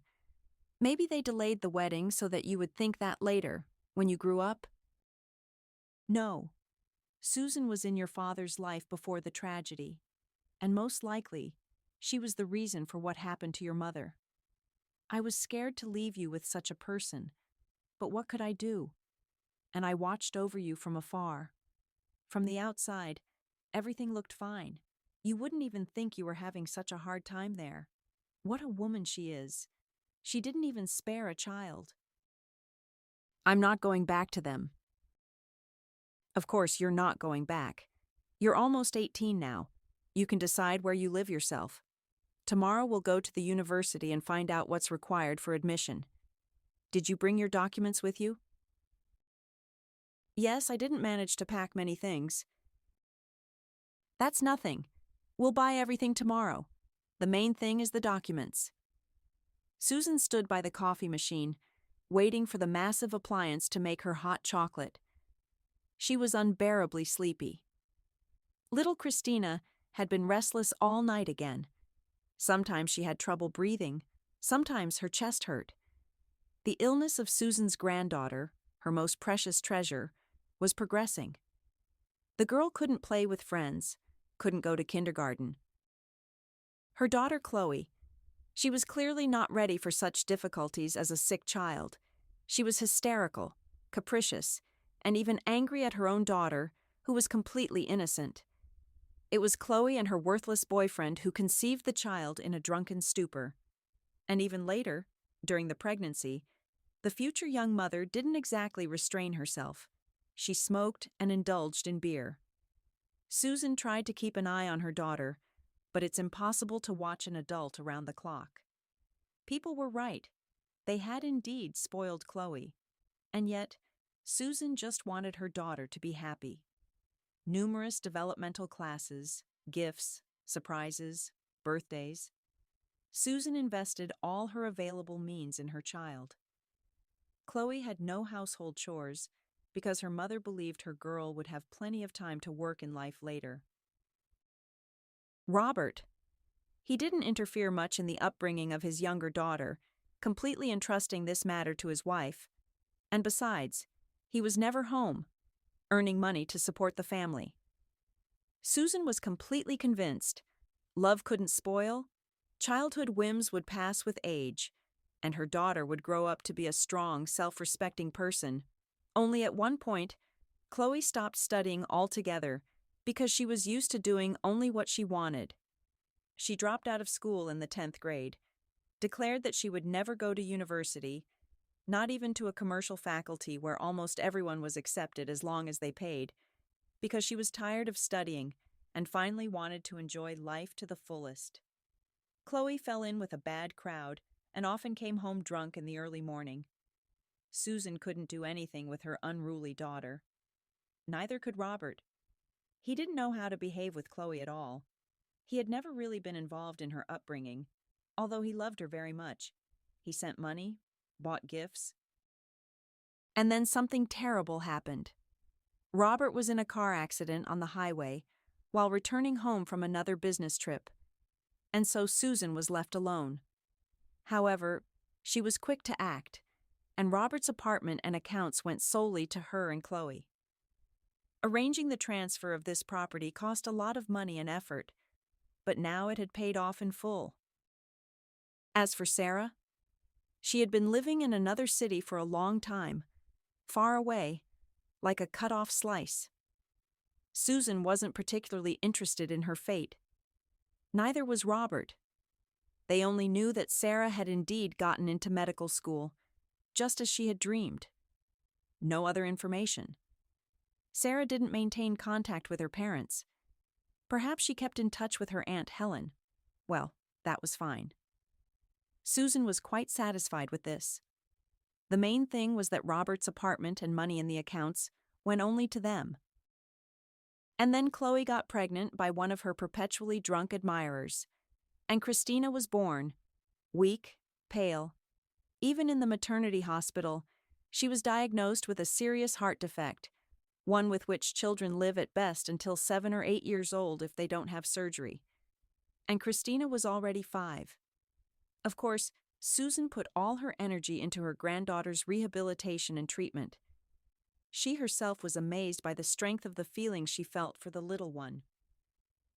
Maybe they delayed the wedding so that you would think that later, when you grew up? No. Susan was in your father's life before the tragedy, and most likely, she was the reason for what happened to your mother. I was scared to leave you with such a person, but what could I do? And I watched over you from afar. From the outside, everything looked fine. You wouldn't even think you were having such a hard time there. What a woman she is. She didn't even spare a child. I'm not going back to them. Of course, you're not going back. You're almost 18 now. You can decide where you live yourself. Tomorrow we'll go to the university and find out what's required for admission. Did you bring your documents with you? Yes, I didn't manage to pack many things. That's nothing. We'll buy everything tomorrow. The main thing is the documents. Susan stood by the coffee machine, waiting for the massive appliance to make her hot chocolate. She was unbearably sleepy. Little Christina had been restless all night again. Sometimes she had trouble breathing, sometimes her chest hurt. The illness of Susan's granddaughter, her most precious treasure, was progressing. The girl couldn't play with friends, couldn't go to kindergarten. Her daughter Chloe, she was clearly not ready for such difficulties as a sick child. She was hysterical, capricious, and even angry at her own daughter, who was completely innocent. It was Chloe and her worthless boyfriend who conceived the child in a drunken stupor. And even later, during the pregnancy, the future young mother didn't exactly restrain herself. She smoked and indulged in beer. Susan tried to keep an eye on her daughter, but it's impossible to watch an adult around the clock. People were right. They had indeed spoiled Chloe. And yet, Susan just wanted her daughter to be happy. Numerous developmental classes, gifts, surprises, birthdays. Susan invested all her available means in her child. Chloe had no household chores because her mother believed her girl would have plenty of time to work in life later. Robert. He didn't interfere much in the upbringing of his younger daughter, completely entrusting this matter to his wife. And besides, he was never home, earning money to support the family. Susan was completely convinced love couldn't spoil, childhood whims would pass with age, and her daughter would grow up to be a strong, self-respecting person. Only at one point, Chloe stopped studying altogether because she was used to doing only what she wanted. She dropped out of school in the 10th grade, declared that she would never go to university, not even to a commercial faculty where almost everyone was accepted as long as they paid, because she was tired of studying and finally wanted to enjoy life to the fullest. Chloe fell in with a bad crowd and often came home drunk in the early morning. Susan couldn't do anything with her unruly daughter. Neither could Robert. He didn't know how to behave with Chloe at all. He had never really been involved in her upbringing, although he loved her very much. He sent money, bought gifts. And then something terrible happened. Robert was in a car accident on the highway while returning home from another business trip, and so Susan was left alone. However, she was quick to act, and Robert's apartment and accounts went solely to her and Chloe. Arranging the transfer of this property cost a lot of money and effort, but now it had paid off in full. As for Sarah, she had been living in another city for a long time, far away, like a cut-off slice. Susan wasn't particularly interested in her fate. Neither was Robert. They only knew that Sarah had indeed gotten into medical school, just as she had dreamed. No other information. Sarah didn't maintain contact with her parents. Perhaps she kept in touch with her Aunt Helen. Well, that was fine. Susan was quite satisfied with this. The main thing was that Robert's apartment and money in the accounts went only to them. And then Chloe got pregnant by one of her perpetually drunk admirers, and Christina was born, weak, pale. Even in the maternity hospital, she was diagnosed with a serious heart defect, one with which children live at best until 7 or 8 years old if they don't have surgery. And Christina was already 5. Of course, Susan put all her energy into her granddaughter's rehabilitation and treatment. She herself was amazed by the strength of the feelings she felt for the little one.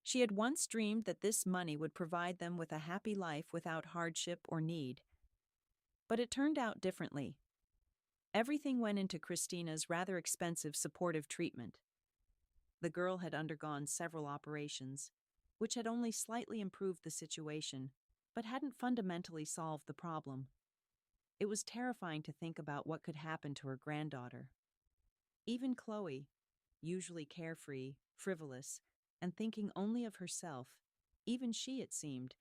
She had once dreamed that this money would provide them with a happy life without hardship or need. But it turned out differently. Everything went into Christina's rather expensive supportive treatment. The girl had undergone several operations, which had only slightly improved the situation, but hadn't fundamentally solved the problem. It was terrifying to think about what could happen to her granddaughter. Even Chloe, usually carefree, frivolous, and thinking only of herself, even she, it seemed,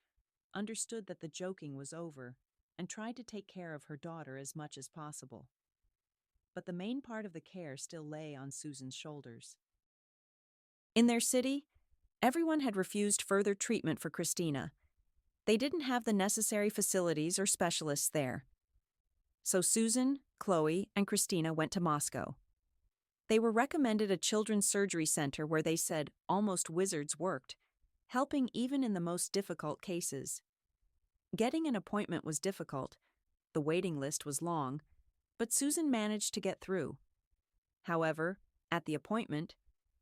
understood that the joking was over and tried to take care of her daughter as much as possible. But the main part of the care still lay on Susan's shoulders. In their city, everyone had refused further treatment for Christina. They didn't have the necessary facilities or specialists there. So Susan, Chloe, and Christina went to Moscow. They were recommended a children's surgery center where they said almost wizards worked, helping even in the most difficult cases. Getting an appointment was difficult. The waiting list was long, but Susan managed to get through. However, at the appointment,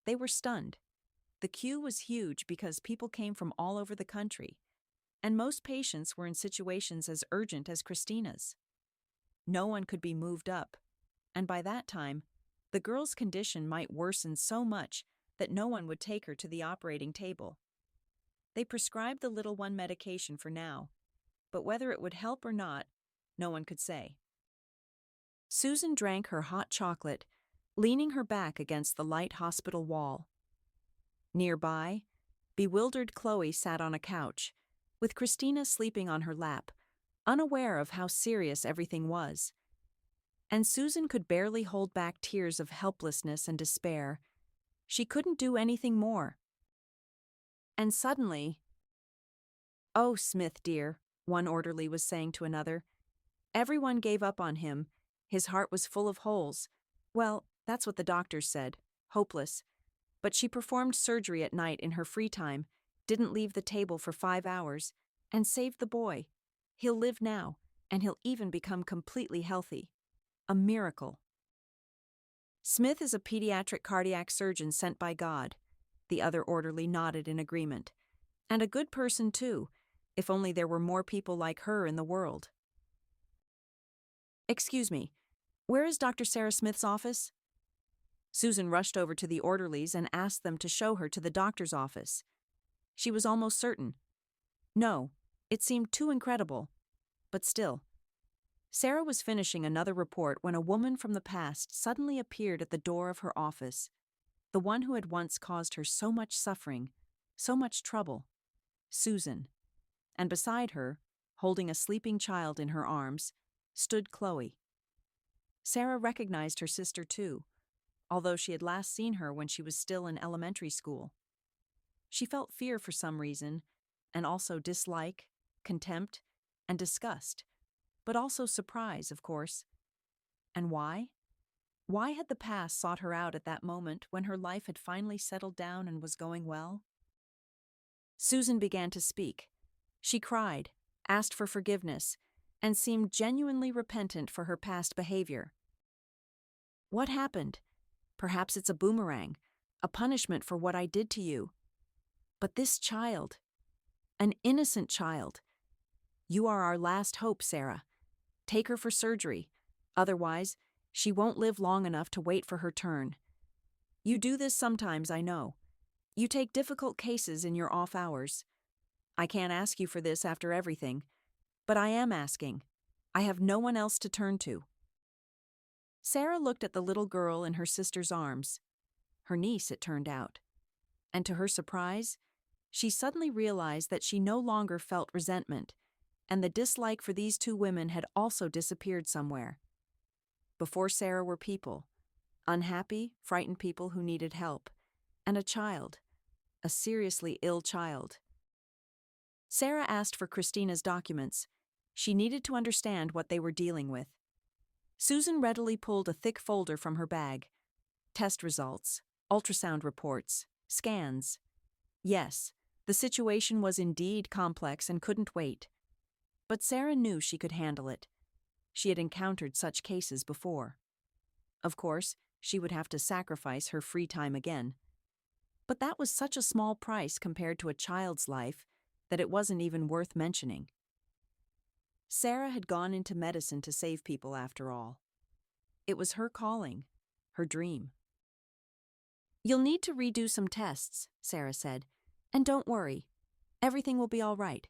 they were stunned. The queue was huge because people came from all over the country, and most patients were in situations as urgent as Christina's. No one could be moved up, and by that time, the girl's condition might worsen so much that no one would take her to the operating table. They prescribed the little one medication for now, but whether it would help or not, no one could say. Susan drank her hot chocolate, leaning her back against the light hospital wall. Nearby, bewildered Chloe sat on a couch, with Christina sleeping on her lap, unaware of how serious everything was. And Susan could barely hold back tears of helplessness and despair. She couldn't do anything more. And suddenly, "Oh, Smith, dear," one orderly was saying to another. Everyone gave up on him. His heart was full of holes. Well, that's what the doctors said. Hopeless. But she performed surgery at night in her free time, didn't leave the table for 5 hours, and saved the boy. He'll live now, and he'll even become completely healthy. A miracle. Smith is a pediatric cardiac surgeon sent by God. The other orderly nodded in agreement. And a good person, too, if only there were more people like her in the world. "Excuse me, where is Dr. Sarah Smith's office?" Susan rushed over to the orderlies and asked them to show her to the doctor's office. She was almost certain. No, it seemed too incredible. But still. Sarah was finishing another report when a woman from the past suddenly appeared at the door of her office. The one who had once caused her so much suffering, so much trouble. Susan. And beside her, holding a sleeping child in her arms, stood Chloe. Sarah recognized her sister too, although she had last seen her when she was still in elementary school. She felt fear for some reason, and also dislike, contempt, and disgust, but also surprise, of course. And why? Why had the past sought her out at that moment when her life had finally settled down and was going well? Susan began to speak. She cried, asked for forgiveness, and seemed genuinely repentant for her past behavior. "What happened? Perhaps it's a boomerang, a punishment for what I did to you. But this child, an innocent child. You are our last hope, Sarah. Take her for surgery. Otherwise, she won't live long enough to wait for her turn. You do this sometimes, I know. You take difficult cases in your off hours. I can't ask you for this after everything, but I am asking. I have no one else to turn to." Sarah looked at the little girl in her sister's arms. Her niece, it turned out. And to her surprise, she suddenly realized that she no longer felt resentment, and the dislike for these two women had also disappeared somewhere. Before Sarah were people, unhappy, frightened people who needed help, and a child, a seriously ill child. Sarah asked for Christina's documents. She needed to understand what they were dealing with. Susan readily pulled a thick folder from her bag. Test results, ultrasound reports, scans. Yes, the situation was indeed complex and couldn't wait. But Sarah knew she could handle it. She had encountered such cases before. Of course, she would have to sacrifice her free time again. But that was such a small price compared to a child's life that it wasn't even worth mentioning. Sarah had gone into medicine to save people after all. It was her calling, her dream. "You'll need to redo some tests," Sarah said. "And don't worry. Everything will be all right.